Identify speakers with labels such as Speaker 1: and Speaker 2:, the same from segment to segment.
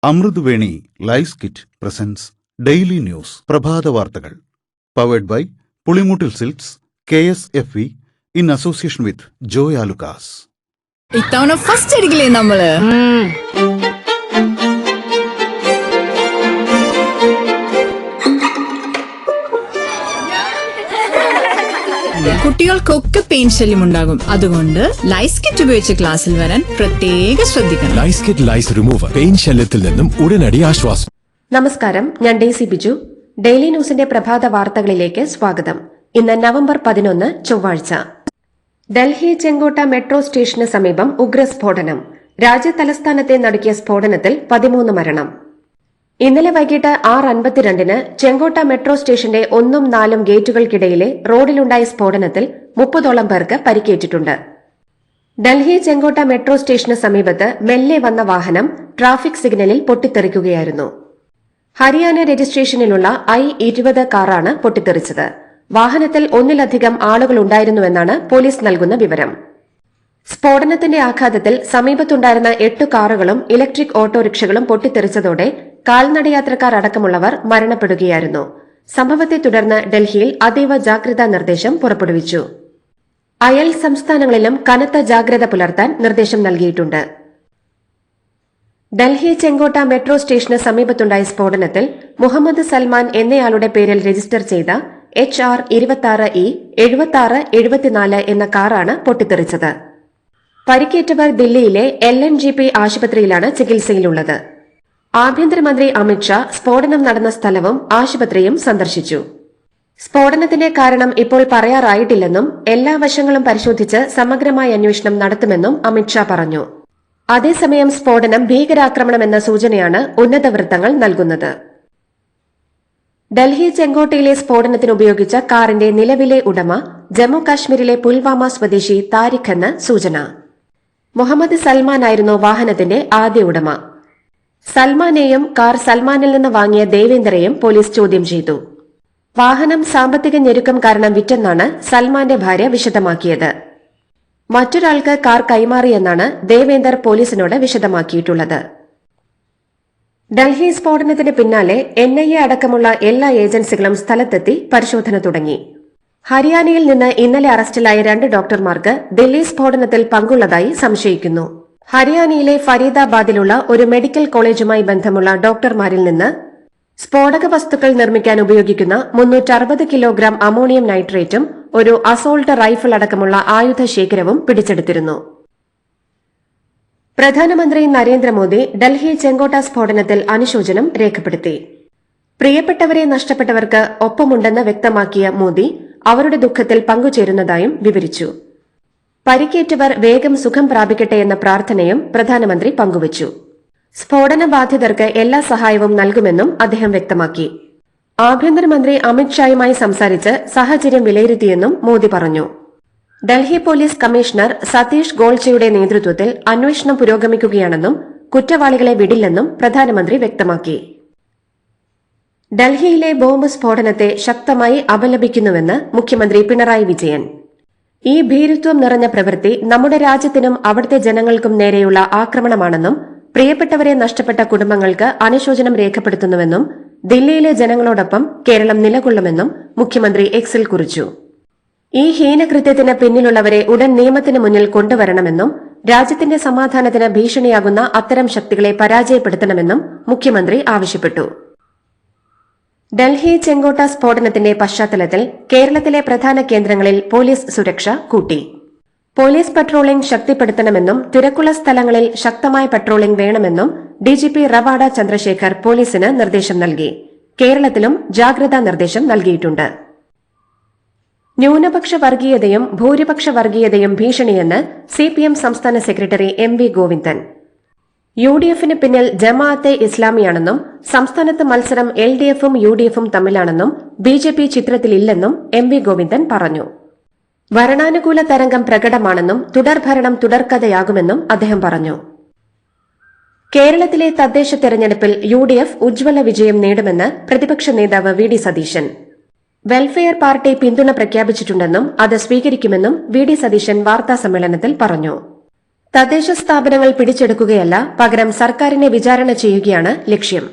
Speaker 1: Amruthaveni lice kit presents daily news പ്രഭാത വാർത്തകൾ powered by Pulimoottil Silks KSFE in association with Joy Alukkas.
Speaker 2: ഇത്തവണ first അടിക്കില്ലേ നമ്മള്? കുട്ടികൾക്കൊക്കെ പെയിൻ ശല്യം ഉണ്ടാകും. അതുകൊണ്ട് ലൈസ് കിറ്റ് ഉപയോഗിച്ച് ക്ലാസ്സിൽ വരാൻ പ്രത്യേക ശ്രദ്ധിക്കണം.
Speaker 3: ലൈസ് കിറ്റ് ലൈസ് റിമൂവർ പെയിൻ ശല്യത്തിൽ നിന്നും ഉടനടി ആശ്വാസം.
Speaker 4: നമസ്കാരം, ഞാൻ ഡേസി ബിജു. ഡെയിലി ന്യൂസിന്റെ പ്രഭാത വാർത്തകളിലേക്ക് സ്വാഗതം. ഇന്ന് നവംബർ 11 ചൊവ്വാഴ്ച. ഡൽഹി ചെങ്കോട്ട മെട്രോ സ്റ്റേഷന് സമീപം ഉഗ്രസ്ഫോടനം. രാജ്യതലസ്ഥാനത്തെ നടുക്കിയ സ്ഫോടനത്തിൽ 13 മരണം. ഇന്നലെ വൈകിട്ട് 6:52 ചെങ്കോട്ട മെട്രോ സ്റ്റേഷന്റെ 1ഉം 4ഉം ഗേറ്റുകൾക്കിടയിലെ റോഡിലുണ്ടായ സ്ഫോടനത്തിൽ 30ഓളം പേർക്ക് പരിക്കേറ്റിട്ടുണ്ട്. ഡൽഹി ചെങ്കോട്ട മെട്രോ സ്റ്റേഷന് സമീപത്ത് മെല്ലെ വന്ന വാഹനം ട്രാഫിക് സിഗ്നലിൽ പൊട്ടിത്തെറിക്കുകയായിരുന്നു. ഹരിയാന രജിസ്ട്രേഷനിലുള്ള I-20 കാറാണ് പൊട്ടിത്തെറിച്ചത്. വാഹനത്തിൽ ഒന്നിലധികം ആളുകളുണ്ടായിരുന്നുവെന്നാണ് പോലീസ് നൽകുന്ന വിവരം. സ്ഫോടനത്തിന്റെ ആഘാതത്തിൽ സമീപത്തുണ്ടായിരുന്ന 8 കാറുകളും ഇലക്ട്രിക് ഓട്ടോറിക്ഷകളും പൊട്ടിത്തെറിച്ചതോടെ കാൽനടയാത്രക്കാർ അടക്കമുള്ളവർ മരണപ്പെടുകയായിരുന്നു. സംഭവത്തെ തുടർന്ന് ഡൽഹിയിൽ അതീവ ജാഗ്രതാ നിർദ്ദേശം പുറപ്പെടുവിച്ചു. അയൽ സംസ്ഥാനങ്ങളിലും കനത്ത ജാഗ്രത പുലർത്താൻ നിർദ്ദേശം നൽകിയിട്ടുണ്ട്. ഡൽഹി ചെങ്കോട്ട മെട്രോ സ്റ്റേഷന് സമീപത്തുണ്ടായ സ്ഫോടനത്തിൽ മുഹമ്മദ് സൽമാൻ എന്നയാളുടെ പേരിൽ രജിസ്റ്റർ ചെയ്ത HR26E 7674 എന്ന കാറാണ് പൊട്ടിത്തെറിച്ചത്. പരിക്കേറ്റവർ ദില്ലിയിലെ LNGP ആശുപത്രിയിലാണ് ചികിത്സയിലുള്ളത്. ആഭ്യന്തരമന്ത്രി അമിത്ഷാ സ്ഫോടനം നടന്ന സ്ഥലവും ആശുപത്രിയും സന്ദർശിച്ചു. സ്ഫോടനത്തിന്റെ കാരണം ഇപ്പോൾ പറയാറായിട്ടില്ലെന്നും എല്ലാ വശങ്ങളും പരിശോധിച്ച് സമഗ്രമായ അന്വേഷണം നടത്തുമെന്നും അമിത്ഷാ പറഞ്ഞു. അതേസമയം സ്ഫോടനം ഭീകരാക്രമണമെന്ന സൂചനയാണ് ഉന്നത വൃത്തങ്ങൾ നൽകുന്നത്. ഡൽഹി ചെങ്കോട്ടയിലെ സ്ഫോടനത്തിന് ഉപയോഗിച്ച കാറിന്റെ നിലവിലെ ഉടമ ജമ്മു കാശ്മീരിലെ പുൽവാമ സ്വദേശി താരിഖ് എന്ന് സൂചന. മുഹമ്മദ് സൽമാനായിരുന്നു വാഹനത്തിന്റെ ആദ്യ ഉടമ. സൽമാനെയും കാർ സൽമാനിൽ നിന്ന് വാങ്ങിയ ദേവേന്ദറെയും പോലീസ് ചോദ്യം ചെയ്തു. വാഹനം സാമ്പത്തിക ഞെരുക്കം കാരണം വിറ്റെന്നാണ് സൽമാന്റെ ഭാര്യ വിശദമാക്കിയത്. മറ്റൊരാൾക്ക് കാർ കൈമാറിയെന്നാണ് ദേവേന്ദർ പോലീസിനോട് വിശദമാക്കിയിട്ടുള്ളത്. ഡൽഹി സ്ഫോടനത്തിന് പിന്നാലെ NIA അടക്കമുള്ള എല്ലാ ഏജൻസികളും സ്ഥലത്തെത്തി പരിശോധന തുടങ്ങി. ഹരിയാനയിൽ നിന്ന് ഇന്നലെ അറസ്റ്റിലായ 2 ഡോക്ടർമാർക്ക് ദില്ലി സ്ഫോടനത്തിൽ പങ്കുള്ളതായി സംശയിക്കുന്നു. ഹരിയാനയിലെ ഫരീദാബാദിലുള്ള ഒരു മെഡിക്കൽ കോളേജുമായി ബന്ധമുള്ള ഡോക്ടർമാരിൽ നിന്ന് സ്ഫോടക വസ്തുക്കൾ നിർമ്മിക്കാൻ ഉപയോഗിക്കുന്ന 360 കിലോഗ്രാം അമോണിയം നൈട്രേറ്റും ഒരു അസോൾട്ട് റൈഫിൾ അടക്കമുള്ള ആയുധ ശേഖരവും പിടിച്ചെടുത്തിരുന്നു. പ്രധാനമന്ത്രി നരേന്ദ്രമോദി ഡൽഹി ചെങ്കോട്ട സ്ഫോടനത്തിൽ അനുശോചനം രേഖപ്പെടുത്തി. പ്രിയപ്പെട്ടവരെ നഷ്ടപ്പെട്ടവർക്ക് ഒപ്പമുണ്ടെന്ന് വ്യക്തമാക്കിയ മോദി അവരുടെ ദുഃഖത്തിൽ പങ്കുചേരുന്നതായും വിവരിച്ചു. പരിക്കേറ്റവർ വേഗം സുഖം പ്രാപിക്കട്ടെ എന്ന പ്രാർത്ഥനയും പ്രധാനമന്ത്രി പങ്കുവച്ചു. സ്ഫോടന ബാധിതർക്ക് എല്ലാ സഹായവും നൽകുമെന്നും അദ്ദേഹം വ്യക്തമാക്കി. ആഭ്യന്തരമന്ത്രി അമിത്ഷായുമായി സംസാരിച്ച് സാഹചര്യം വിലയിരുത്തിയെന്നും മോദി പറഞ്ഞു. ഡൽഹി പോലീസ് കമ്മീഷണർ സതീഷ് ഗോൾച്ചയുടെ നേതൃത്വത്തിൽ അന്വേഷണം പുരോഗമിക്കുകയാണെന്നും കുറ്റവാളികളെ വിടില്ലെന്നും പ്രധാനമന്ത്രി വ്യക്തമാക്കി. ഡൽഹിയിലെ ബോംബ് സ്ഫോടനത്തെ ശക്തമായി അപലപിക്കുന്നുവെന്ന് മുഖ്യമന്ത്രി പിണറായി വിജയൻ. ഈ ഭീരുത്വം നിറഞ്ഞ പ്രവൃത്തി നമ്മുടെ രാജ്യത്തിനും അവിടുത്തെ ജനങ്ങൾക്കും നേരെയുള്ള ആക്രമണമാണെന്നും പ്രിയപ്പെട്ടവരെ നഷ്ടപ്പെട്ട കുടുംബങ്ങൾക്ക് അനുശോചനം രേഖപ്പെടുത്തുന്നുവെന്നും ദില്ലിയിലെ ജനങ്ങളോടൊപ്പം കേരളം നിലകൊള്ളുമെന്നും മുഖ്യമന്ത്രി എക്സിൽ കുറിച്ചു. ഈ ഹീനകൃത്യത്തിന് പിന്നിലുള്ളവരെ ഉടൻ നിയമത്തിന് മുന്നിൽ കൊണ്ടുവരണമെന്നും രാജ്യത്തിന്റെ സമാധാനത്തിന് ഭീഷണിയാകുന്ന അത്തരം ശക്തികളെ പരാജയപ്പെടുത്തണമെന്നും മുഖ്യമന്ത്രി ആവശ്യപ്പെട്ടു. ഡൽഹി ചെങ്കോട്ട സ്ഫോടനത്തിന്റെ പശ്ചാത്തലത്തിൽ കേരളത്തിലെ പ്രധാന കേന്ദ്രങ്ങളിൽ പോലീസ് സുരക്ഷ കൂട്ടി. പോലീസ് പട്രോളിംഗ് ശക്തിപ്പെടുത്തണമെന്നും തിരക്കുള്ള സ്ഥലങ്ങളിൽ ശക്തമായ പട്രോളിംഗ് വേണമെന്നും DGP റവാഡ ചന്ദ്രശേഖർ പോലീസിന് നിർദ്ദേശം നൽകി. കേരളത്തിലും ജാഗ്രതാ നിർദ്ദേശം നൽകിയിട്ടുണ്ട്. ന്യൂനപക്ഷ വർഗീയതയും ഭൂരിപക്ഷ വർഗീയതയും ഭീഷണിയെന്ന് CPM സംസ്ഥാന സെക്രട്ടറി MV ഗോവിന്ദൻ. UDFന് പിന്നിൽ ജമാഅത്തെ ഇസ്ലാമിയാണെന്നും സംസ്ഥാനത്ത് മത്സരം LDFും UDFും തമ്മിലാണെന്നും BJP ചിത്രത്തിലില്ലെന്നും MV ഗോവിന്ദൻ പറഞ്ഞു. ഭരണാനുകൂല തരംഗം പ്രകടമാണെന്നും തുടർഭരണം തുടർക്കഥയാകുമെന്നും അദ്ദേഹം പറഞ്ഞു. കേരളത്തിലെ തദ്ദേശ തെരഞ്ഞെടുപ്പിൽ UDF ഉജ്ജ്വല വിജയം നേടുമെന്ന് പ്രതിപക്ഷ നേതാവ് VD സതീശൻ. വെൽഫെയർ പാർട്ടി പിന്തുണ പ്രഖ്യാപിച്ചിട്ടുണ്ടെന്നും അത് സ്വീകരിക്കുമെന്നും VD സതീശൻ വാർത്താസമ്മേളനത്തിൽ പറഞ്ഞു. തദ്ദേശ സ്ഥാപനങ്ങൾ പിടിച്ചെടുക്കുകയല്ല, പകരം സർക്കാരിനെ വിചാരണ ചെയ്യുകയാണ് ലക്ഷ്യം.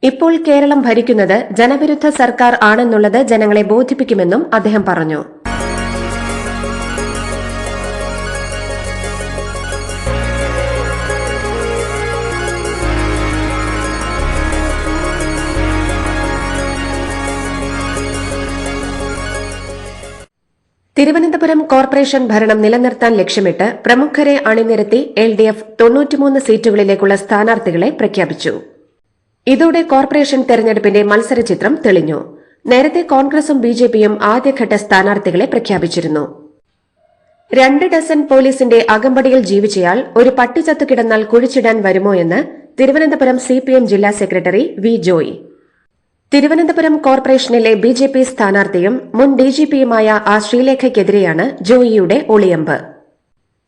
Speaker 4: ഇപ്പോൾ കേരളം ഭരിക്കുന്നത് ജനവിരുദ്ധ സർക്കാർ ആണെന്നുള്ളത് ജനങ്ങളെ ബോധിപ്പിക്കുമെന്നും അദ്ദേഹം പറഞ്ഞു. തിരുവനന്തപുരം കോർപ്പറേഷൻ ഭരണം നിലനിർത്താൻ ലക്ഷ്യമിട്ട് പ്രമുഖരെ അണിനിരത്തി LDF 93 സീറ്റുകളിലേക്കുള്ള സ്ഥാനാർത്ഥികളെ പ്രഖ്യാപിച്ചു. ഇതോടെ കോർപ്പറേഷൻ തെരഞ്ഞെടുപ്പിന്റെ മത്സരചിത്രം തെളിഞ്ഞു. നേരത്തെ കോൺഗ്രസും BJPയും ആദ്യഘട്ട സ്ഥാനാർത്ഥികളെ പ്രഖ്യാപിച്ചിരുന്നു. 2 ഡസൻ പോലീസിന്റെ അകമ്പടിയിൽ ജീവിച്ചയാൾ ഒരു പട്ടി ചത്തുകിടന്നാൽ കുഴിച്ചിടാൻ വരുമോ എന്ന് തിരുവനന്തപുരം CPM ജില്ലാ സെക്രട്ടറി V. ജോയ്. തിരുവനന്തപുരം കോർപ്പറേഷനിലെ BJP സ്ഥാനാർത്ഥിയും മുൻ DGPയുമായ ശ്രീലേഖയ്ക്കെതിരെയാണ് ജോയിയുടെ ഒളിയമ്പ്.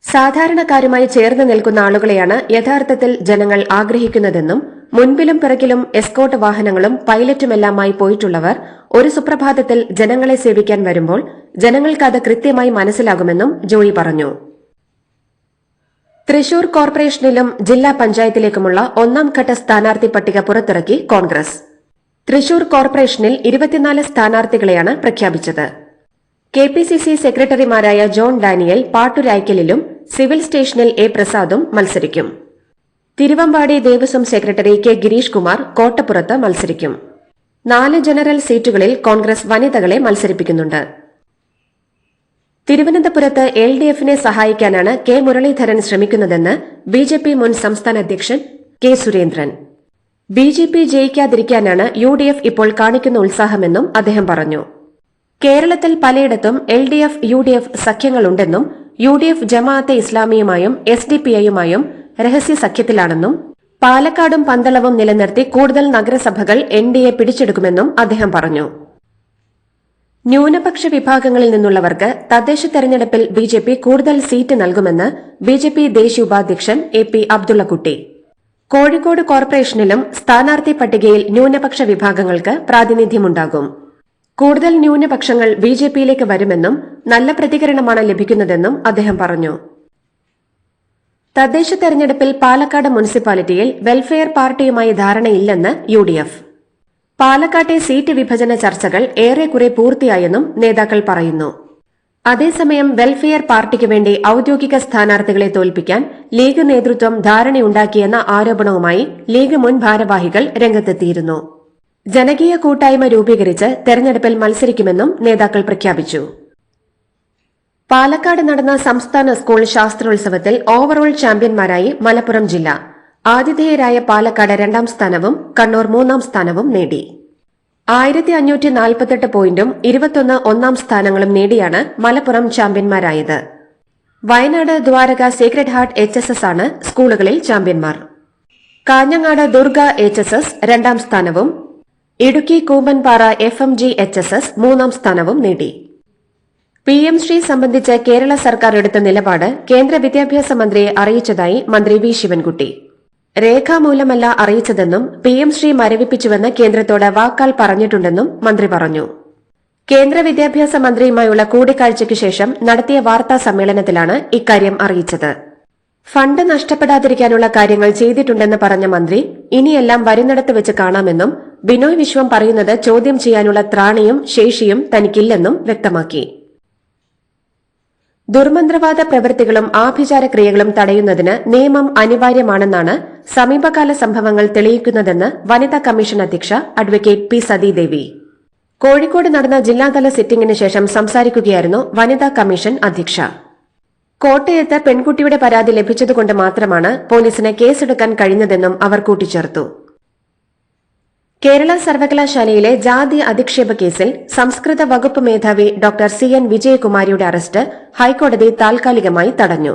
Speaker 4: സാധാരണക്കാരുമായി ചേർന്ന് നിൽക്കുന്ന ആളുകളെയാണ് യഥാർത്ഥത്തിൽ ജനങ്ങൾ ആഗ്രഹിക്കുന്നതെന്നും മുൻപിലും പിറകിലും എസ്കോർട്ട് വാഹനങ്ങളും പൈലറ്റുമെല്ലാമായി പോയിട്ടുള്ളവർ ഒരു സുപ്രഭാതത്തിൽ ജനങ്ങളെ സേവിക്കാൻ വരുമ്പോൾ ജനങ്ങൾക്ക് അത് കൃത്യമായി മനസ്സിലാകുമെന്നും ജോയി പറഞ്ഞു. തൃശൂർ കോർപ്പറേഷനിലും ജില്ലാ പഞ്ചായത്തിലേക്കുമുള്ള 1ാം ഘട്ട സ്ഥാനാർത്ഥി പട്ടിക പുറത്തിറക്കി കോൺഗ്രസ്. തൃശൂർ കോർപ്പറേഷനിൽ 24 സ്ഥാനാർത്ഥികളെയാണ് പ്രഖ്യാപിച്ചത്. KPCC സെക്രട്ടറിമാരായ ജോൺ ഡാനിയൽ പാട്ടുരായ്ക്കലിലും സിവിൽ സ്റ്റേഷനിൽ A. പ്രസാദും മത്സരിക്കും. Thiruvambadi Devaswom secretary K. ഗിരീഷ് കുമാർ കോട്ടപ്പുറത്ത് മത്സരിക്കും. 4 ജനറൽ സീറ്റുകളിൽ കോൺഗ്രസ് വനിതകളെ മത്സരിപ്പിക്കുന്നുണ്ട്. തിരുവനന്തപുരത്ത് LDFനെ സഹായിക്കാനാണ് K. മുരളീധരൻ ശ്രമിക്കുന്നതെന്ന് BJP മുൻ സംസ്ഥാന അധ്യക്ഷൻ K. സുരേന്ദ്രൻ. BJP ജയിക്കാതിരിക്കാനാണ് UDF ഇപ്പോൾ കാണിക്കുന്ന ഉത്സാഹമെന്നും അദ്ദേഹം പറഞ്ഞു. കേരളത്തിൽ പലയിടത്തും LDF UDF സഖ്യങ്ങളുണ്ടെന്നും UDF ജമാഅത്തെ ഇസ്ലാമിയുമായും SDPIയുമായും രഹസ്യ സഖ്യത്തിലാണെന്നും പാലക്കാടും പന്തളവും നിലനിർത്തി കൂടുതൽ നഗരസഭകൾ NDA പിടിച്ചെടുക്കുമെന്നും അദ്ദേഹം പറഞ്ഞു. ന്യൂനപക്ഷ വിഭാഗങ്ങളിൽ നിന്നുള്ളവർക്ക് തദ്ദേശ തെരഞ്ഞെടുപ്പിൽ BJP കൂടുതൽ സീറ്റ് നൽകുമെന്ന് BJP ദേശീയ ഉപാധ്യക്ഷൻ AP അബ്ദുള്ളക്കുട്ടി. കോഴിക്കോട് കോർപ്പറേഷനിലും സ്ഥാനാർത്ഥി പട്ടികയിൽ ന്യൂനപക്ഷ വിഭാഗങ്ങൾക്ക് പ്രാതിനിധ്യമുണ്ടാകും. കൂടുതൽ ന്യൂനപക്ഷങ്ങൾ BJPയിലേക്ക് വരുമെന്നും നല്ല പ്രതികരണമാണ് ലഭിക്കുന്നതെന്നും അദ്ദേഹം പറഞ്ഞു. തദ്ദേശ തെരഞ്ഞെടുപ്പിൽ പാലക്കാട് മുനിസിപ്പാലിറ്റിയിൽ വെൽഫെയർ പാർട്ടിയുമായി ധാരണയില്ലെന്ന് UDF. പാലക്കാട്ടെ സീറ്റ് വിഭജന ചർച്ചകൾ ഏറെക്കുറെ പൂർത്തിയായെന്നും നേതാക്കൾ പറയുന്നു. അതേസമയം വെൽഫെയർ പാർട്ടിക്ക് വേണ്ടി ഔദ്യോഗിക സ്ഥാനാർത്ഥികളെ തോൽപ്പിക്കാൻ ലീഗ് നേതൃത്വം ധാരണയുണ്ടാക്കിയെന്ന ആരോപണവുമായി ലീഗ് മുൻ ഭാരവാഹികൾ രംഗത്തെത്തിയിരുന്നു. ജനകീയ കൂട്ടായ്മ രൂപീകരിച്ച് തെരഞ്ഞെടുപ്പിൽ മത്സരിക്കുമെന്നും നേതാക്കൾ പ്രഖ്യാപിച്ചു. പാലക്കാട് നടന്ന സംസ്ഥാന സ്കൂൾ ശാസ്ത്രോത്സവത്തിൽ ഓവറോൾ ചാമ്പ്യന്മാരായി മലപ്പുറം ജില്ല. ആതിഥേയരായ പാലക്കാട് 2ാം സ്ഥാനവും കണ്ണൂർ 3ാം സ്ഥാനവും നേടി. 1548 പോയിന്റും 21 1ാം സ്ഥാനങ്ങളും നേടിയാണ് മലപ്പുറം ചാമ്പ്യന്മാരായത്. Wayanad Dwaraka sacred heart HSS ആണ് സ്കൂളുകളിൽ ചാമ്പ്യന്മാർ. കാഞ്ഞങ്ങാട് ദുർഗ HSS 2ാം സ്ഥാനവും ഇടുക്കി കൂമ്പൻപാറ FMG HSS 3ാം സ്ഥാനവും നേടി. PM ശ്രീ സംബന്ധിച്ച് കേരള സർക്കാർ എടുത്ത നിലപാട് കേന്ദ്ര വിദ്യാഭ്യാസ മന്ത്രിയെ അറിയിച്ചതായി മന്ത്രി V. ശിവൻകുട്ടി. രേഖാമൂലമല്ല അറിയിച്ചതെന്നും PM ശ്രീ മരവിപ്പിച്ചുവെന്ന് കേന്ദ്രത്തോട് വാക്കാൽ പറഞ്ഞിട്ടുണ്ടെന്നും മന്ത്രി പറഞ്ഞു. കേന്ദ്ര വിദ്യാഭ്യാസ മന്ത്രിയുമായുള്ള കൂടിക്കാഴ്ചയ്ക്ക് ശേഷം നടത്തിയ വാർത്താ സമ്മേളനത്തിലാണ് ഇക്കാര്യം അറിയിച്ചത്. ഫണ്ട് നഷ്ടപ്പെടാതിരിക്കാനുള്ള കാര്യങ്ങൾ ചെയ്തിട്ടുണ്ടെന്ന് പറഞ്ഞ മന്ത്രി ഇനിയെല്ലാം വരുന്നിടത്ത് വെച്ച് കാണാമെന്നും ബിനോയ് വിശ്വം പറയുന്നത് ചോദ്യം ചെയ്യാനുള്ള ത്രാണിയും ശേഷിയും തനിക്കില്ലെന്നും വ്യക്തമാക്കി. ദുർമന്ത്രവാദ പ്രവൃത്തികളും ആഭിചാരക്രിയകളും തടയുന്നതിന് നിയമം അനിവാര്യമാണെന്നാണ് സമീപകാല സംഭവങ്ങൾ തെളിയിക്കുന്നതെന്ന് വനിതാ കമ്മീഷൻ അധ്യക്ഷ അഡ്വക്കേറ്റ് P. സതീദേവി. കോഴിക്കോട് നടന്ന ജില്ലാതല സിറ്റിംഗിന് ശേഷം സംസാരിക്കുകയായിരുന്നു വനിതാ കമ്മീഷൻ അധ്യക്ഷ. കോട്ടയത്ത് പെൺകുട്ടിയുടെ പരാതി ലഭിച്ചതുകൊണ്ട് മാത്രമാണ് പോലീസിന് കേസെടുക്കാൻ കഴിഞ്ഞതെന്നും അവർ കൂട്ടിച്ചേർത്തു. കേരള സർവകലാശാലയിലെ ജാതി അധിക്ഷേപ കേസിൽ സംസ്കൃത വകുപ്പ് മേധാവി ഡോക്ടർ CN വിജയകുമാരിയുടെ അറസ്റ്റ് ഹൈക്കോടതി താൽക്കാലികമായി തടഞ്ഞു.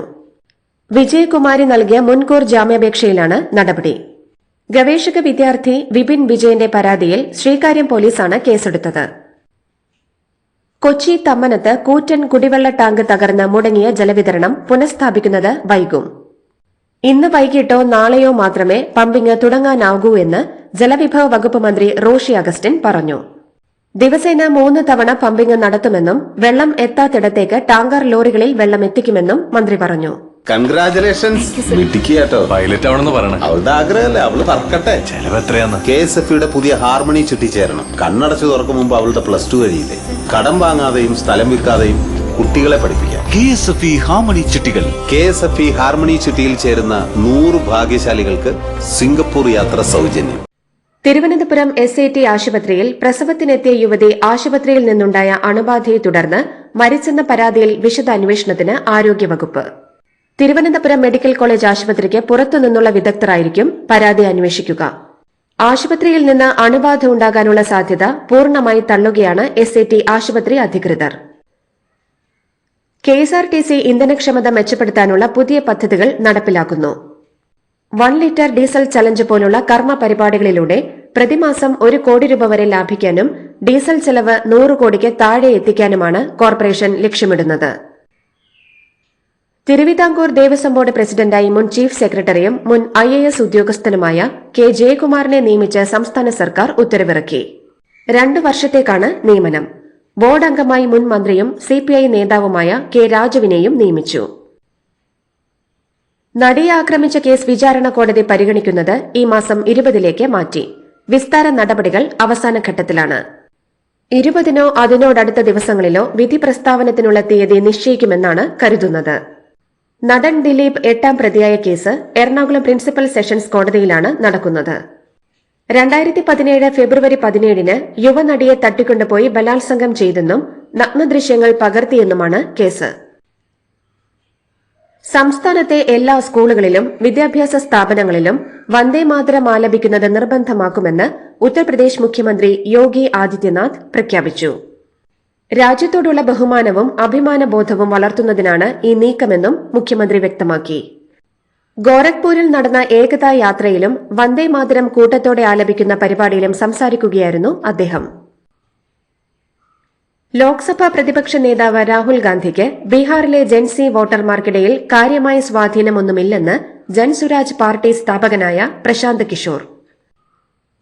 Speaker 4: വിജയകുമാരി നൽകിയ മുൻകൂർ ജാമ്യാപേക്ഷയിലാണ് നടപടി. ഗവേഷക വിദ്യാർത്ഥി വിപിൻ വിജയന്റെ പരാതിയിൽ ശ്രീകാര്യം പോലീസാണ് കേസെടുത്തത്. കൊച്ചി തമ്മനത്ത് കൂറ്റൻ കുടിവെള്ള ടാങ്ക് തകർന്ന് മുടങ്ങിയ ജലവിതരണം പുനഃസ്ഥാപിക്കുന്നത് വൈകും. ഇന്ന് വൈകിട്ടോ നാളെയോ മാത്രമേ പമ്പിംഗ് തുടങ്ങാനാകൂ എന്ന് ജലവിഭവ വകുപ്പ് മന്ത്രി റോഷി അഗസ്റ്റിൻ പറഞ്ഞു. ദിവസേന 3 തവണ പമ്പിംഗ് നടത്തുമെന്നും വെള്ളം എത്താത്തിടത്തേക്ക് ടാങ്കർ ലോറികളിൽ വെള്ളം എത്തിക്കുമെന്നും മന്ത്രി പറഞ്ഞു.
Speaker 5: കൺഗ്രാചുലേഷൻസ്. മിടുക്കിയാട്ടോ.
Speaker 3: പൈലറ്റ് ആവണമെന്ന് പറയണേ.
Speaker 5: അവളുടെ ആഗ്രഹമല്ലേ, അവള് പറക്കട്ടെ.
Speaker 3: ചെലവ് എത്രയാന്ന്?
Speaker 5: KSFE പുതിയ ഹാർമണി ചുറ്റി ചേരണം. കണ്ണടച്ചു തുറക്കും മുമ്പ് അവളുടെ +2 കഴിയില്ലേ. കടം വാങ്ങാതെയും സ്ഥലം വിൽക്കാതെയും കുട്ടികളെ പഠിപ്പിക്കാം.
Speaker 6: KSFE ഹാർമണി ചിട്ടികൾ.
Speaker 5: KSFE ഹാർമണി ചുറ്റിയിൽ ചേരുന്ന 100 ഭാഗ്യശാലികൾക്ക് സിംഗപ്പൂർ യാത്ര സൗജന്യം.
Speaker 4: തിരുവനന്തപുരം SAT ആശുപത്രിയിൽ പ്രസവത്തിനെത്തിയ യുവതി ആശുപത്രിയിൽ നിന്നുണ്ടായ അണുബാധയെ തുടർന്ന് മരിച്ചെന്ന പരാതിയിൽ വിശദ അന്വേഷണത്തിന് ആരോഗ്യവകുപ്പ്. തിരുവനന്തപുരം മെഡിക്കൽ കോളേജ് ആശുപത്രിക്ക് പുറത്തുനിന്നുള്ള വിദഗ്ധരായിരിക്കും പരാതി അന്വേഷിക്കുക. ആശുപത്രിയിൽ നിന്ന് അണുബാധ ഉണ്ടാകാനുള്ള സാധ്യത പൂർണ്ണമായി തള്ളുകയാണ് SAT ആശുപത്രി അധികൃതർ. KSRTC ഇന്ധനക്ഷമത മെച്ചപ്പെടുത്താനുള്ള പുതിയ പദ്ധതികൾ നടപ്പിലാക്കുന്നു. 1 ലിറ്റർ ഡീസൽ ചലഞ്ച് പോലുള്ള കർമ്മ പരിപാടികളിലൂടെ പ്രതിമാസം 1 കോടി രൂപ വരെ ലാഭിക്കാനും ഡീസൽ ചെലവ് 100 കോടിക്ക് താഴെ എത്തിക്കാനുമാണ് കോർപ്പറേഷൻ ലക്ഷ്യമിടുന്നത്. തിരുവിതാംകൂർ ദേവസ്വം ബോർഡ് പ്രസിഡന്റായി മുൻ ചീഫ് സെക്രട്ടറിയും മുൻ IAS ഉദ്യോഗസ്ഥനുമായ K. ജയകുമാറിനെ നിയമിച്ച് സംസ്ഥാന സർക്കാർ ഉത്തരവിറക്കി. 2 വർഷത്തേക്കാണ് നിയമനം. ബോർഡ് അംഗമായി മുൻ മന്ത്രിയും CPI നേതാവുമായ K. രാജുവിനെയും നിയമിച്ചു. നടിയെ ആക്രമിച്ച കേസ് വിചാരണ കോടതി പരിഗണിക്കുന്നത് ഈ മാസം 20ലേക്ക് മാറ്റി. വിസ്താര നടപടികൾ അവസാന ഘട്ടത്തിലാണ്. 20നോ അതിനോടടുത്ത ദിവസങ്ങളിലോ വിധി പ്രസ്താവനത്തിനുള്ള തീയതി നിശ്ചയിക്കുമെന്നാണ് കരുതുന്നത്. നടൻ ദിലീപ് 8ാം പ്രതിയായ കേസ് എറണാകുളം പ്രിൻസിപ്പൽ സെഷൻസ് കോടതിയിലാണ് നടക്കുന്നത്. 2017 ഫെബ്രുവരി 17-ന് യുവനടിയെ തട്ടിക്കൊണ്ടുപോയി ബലാത്സംഗം ചെയ്തെന്നും നഗ്നദൃശ്യങ്ങൾ പകർത്തിയെന്നുമാണ് കേസ്. സംസ്ഥാനത്തെ എല്ലാ സ്കൂളുകളിലും വിദ്യാഭ്യാസ സ്ഥാപനങ്ങളിലും വന്ദേമാതരം ആലപിക്കുന്നത് നിർബന്ധമാക്കുമെന്ന് ഉത്തർപ്രദേശ് മുഖ്യമന്ത്രി യോഗി ആദിത്യനാഥ് പ്രഖ്യാപിച്ചു. രാജ്യത്തോടുള്ള ബഹുമാനവും അഭിമാനബോധവും വളർത്തുന്നതിനാണ് ഈ നീക്കമെന്നും മുഖ്യമന്ത്രി വ്യക്തമാക്കി. ഗോരഖ്പൂരിൽ നടന്ന ഏകതാ യാത്രയിലും വന്ദേമാതരം കൂട്ടത്തോടെ ആലപിക്കുന്ന പരിപാടിയിലും സംസാരിക്കുകയായിരുന്നു അദ്ദേഹം. ലോക്സഭാ പ്രതിപക്ഷ നേതാവ് രാഹുൽ ഗാന്ധിക്ക് ബീഹാറിലെ ജൻസി വോട്ടർമാർക്കിടയിൽ കാര്യമായ സ്വാധീനമൊന്നുമില്ലെന്ന് ജൻസുരാജ് പാർട്ടി സ്ഥാപകനായ പ്രശാന്ത് കിഷോർ.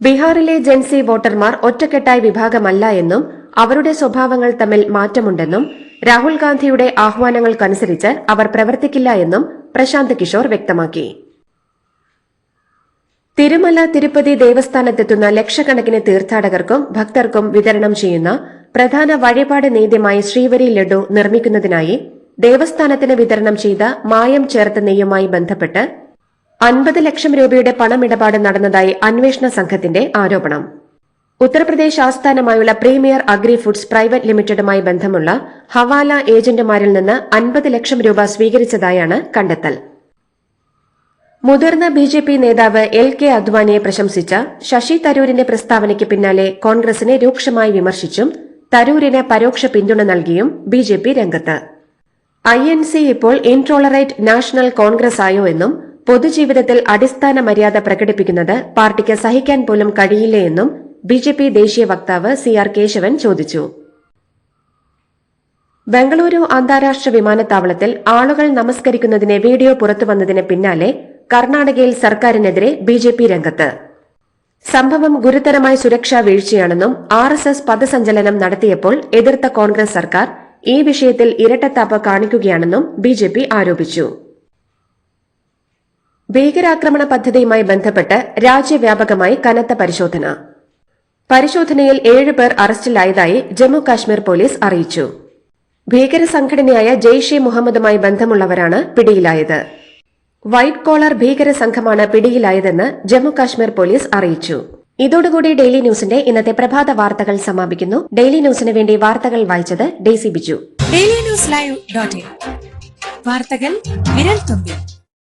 Speaker 4: ബീഹാറിലെ ജൻസി വോട്ടർമാർ ഒറ്റക്കെട്ടായ വിഭാഗമല്ല എന്നും അവരുടെ സ്വഭാവങ്ങൾ തമ്മിൽ മാറ്റമുണ്ടെന്നും രാഹുൽ ഗാന്ധിയുടെ ആഹ്വാനങ്ങൾക്കനുസരിച്ച് അവർ പ്രവർത്തിക്കില്ല എന്നും പ്രശാന്ത് കിഷോർ വ്യക്തമാക്കി. തിരുമല തിരുപ്പതി ദേവസ്ഥാനത്തെത്തുന്ന ലക്ഷക്കണക്കിന് തീർത്ഥാടകർക്കും ഭക്തർക്കും വിതരണം ചെയ്യുന്ന പ്രധാന വഴിപാട് നേദ്യമായി ശ്രീവരി ലഡു നിർമ്മിക്കുന്നതിനായി ദേവസ്ഥാനത്തിന് വിതരണം ചെയ്ത മായം ചേർത്ത നെയ്യുമായി ബന്ധപ്പെട്ട് 50 ലക്ഷം രൂപയുടെ പണമിടപാട് നടന്നതായി അന്വേഷണ സംഘത്തിന്റെ ആരോപണം. ഉത്തർപ്രദേശ് ആസ്ഥാനമായുള്ള പ്രീമിയർ അഗ്രി ഫുഡ്സ് പ്രൈവറ്റ് ലിമിറ്റഡുമായി ബന്ധമുള്ള ഹവാല ഏജന്റുമാരിൽ നിന്ന് 50 ലക്ഷം രൂപ സ്വീകരിച്ചതായാണ് കണ്ടെത്തൽ. മുതിർന്ന BJP നേതാവ് LK അദ്വാനിയെ പ്രശംസിച്ച ശശി തരൂരിന്റെ പ്രസ്താവനയ്ക്ക് പിന്നാലെ കോൺഗ്രസിനെ രൂക്ഷമായി വിമർശിച്ചും തരൂരിന് പരോക്ഷ പിന്തുണ നൽകിയും BJP രംഗത്ത്. INC ഇപ്പോൾ ഇൻടോളറേറ്റ് നാഷണൽ കോൺഗ്രസ് ആയോ എന്നും പൊതുജീവിതത്തിൽ അടിസ്ഥാന മര്യാദ പ്രകടിപ്പിക്കുന്നത് പാർട്ടിക്ക് സഹിക്കാൻ പോലും കഴിയില്ലേ എന്നും BJP ദേശീയ വക്താവ് CR കേശവൻ ചോദിച്ചു. ബംഗളൂരു അന്താരാഷ്ട്ര വിമാനത്താവളത്തിൽ ആളുകൾ നമസ്കരിക്കുന്നതിന് വീഡിയോ പുറത്തുവന്നതിന് പിന്നാലെ കർണാടകയിൽ സർക്കാരിനെതിരെ BJP രംഗത്ത്. സംഭവം ഗുരുതരമായ സുരക്ഷാ വീഴ്ചയാണെന്നും RSS പദസഞ്ചലനം നടത്തിയപ്പോൾ എതിർത്ത കോൺഗ്രസ് സർക്കാർ ഈ വിഷയത്തിൽ ഇരട്ടത്താപ്പ് കാണിക്കുകയാണെന്നും BJP ആരോപിച്ചു. ഭീകരാക്രമണ പദ്ധതിയുമായി ബന്ധപ്പെട്ട് രാജ്യവ്യാപകമായി കനത്ത പരിശോധന. പരിശോധനയിൽ 7 പേർ അറസ്റ്റിലായതായി ജമ്മു കാശ്മീർ പോലീസ് അറിയിച്ചു. ഭീകര സംഘടനയായ ജെയ്ഷെ മുഹമ്മദുമായി ബന്ധമുള്ളവരാണ് പിടിയിലായത്. വൈറ്റ് കോളർ ഭീകര സംഘമാണ് പിടിയിലായതെന്ന് ജമ്മു കാശ്മീർ പോലീസ് അറിയിച്ചു. ഇതോടുകൂടി ഡെയിലി ന്യൂസിന്റെ ഇന്നത്തെ പ്രഭാത വാർത്തകൾ സമാപിക്കുന്നു. ഡെയിലി ന്യൂസിന് വേണ്ടി വാർത്തകൾ വായിച്ചത് ഡെയ്സി ബിജു.
Speaker 7: ഡെയിലി ന്യൂസ് ലൈവ്.in വാർത്തകൾ വിരൽ തുമ്പിൽ.